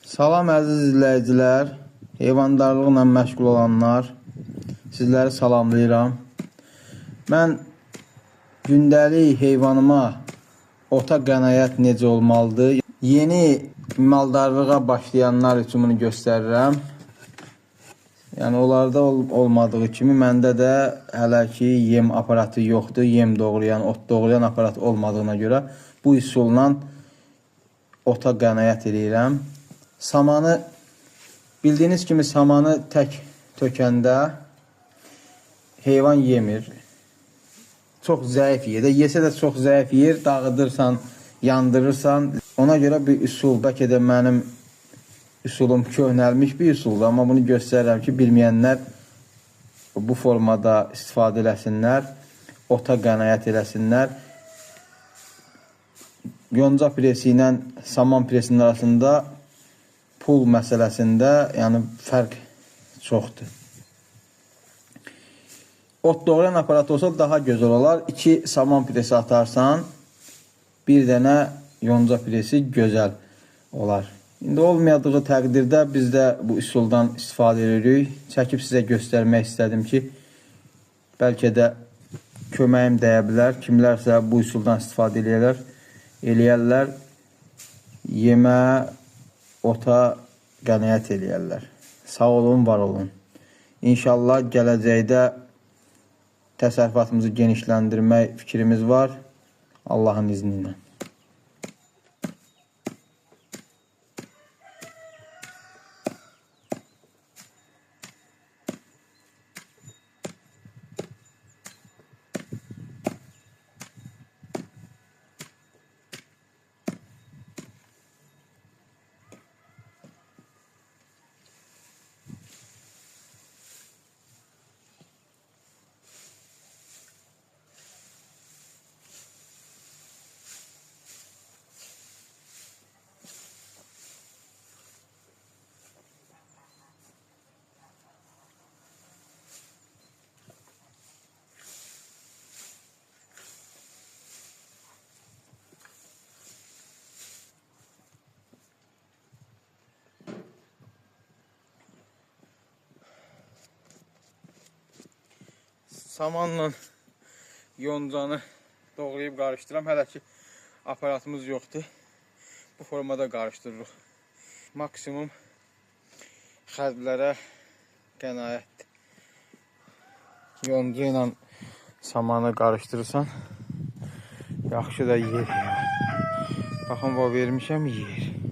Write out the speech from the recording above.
Salam əziz izləyicilər, heyvandarlıqla məşğul olanlar, sizləri salamlayıram. Mən gündəlik heyvanıma ota qənaət necə olmalıdır? Yeni maldarlığa başlayanlar üçün bunu göstərirəm. Yəni onlarda olmadığı kimi məndə də hələ ki yem aparatı yoxdur. Yem doğrayan, ot doğrayan aparat olmadığına görə bu üsulla ota qənaət edirəm. Samanı, bildiyiniz kimi samanı tək tökəndə heyvan yemir. Çox zəif yer. Yesə də çox zəif yer, dağıdırsan, yandırırsan. Ona görə bir üsul, bəlkə də mənim üsulum köhnəlmiş bir üsuldur. Amma bunu göstərirəm ki, bilməyənlər bu formada istifadə eləsinlər, ota qənaət eləsinlər. Yonca presi ilə saman presinin arasında pul məsələsində yəni fərq çoxdur. Ot doğrayan aparat olsa daha gözəl olar. 2 saman presi atarsan, bir dənə yonca presi gözəl olar. İndi olmayadığı təqdirdə biz də bu üsuldan istifadə edirik. Çəkib sizə göstərmək istədim ki, bəlkə də köməyim dəyə bilər. Kimlərsə bu üsuldan istifadə eləyərlər, yemə, ota qənaət eləyərlər. Sağ olun, var olun. İnşallah gələcəkdə təsərrüfatımızı genişləndirmək fikrimiz var. Allahın izni ilə. Samanla yoncanı doğrayıb qarışdıram. Hələ ki aparatımız yoxdur. Bu formada qarışdırırıq. Maksimum xərclərə qənaət. Yonca ilə samanı qarışdırırsan, yaxşı da yer. Baxın, bu vermişəm, yer.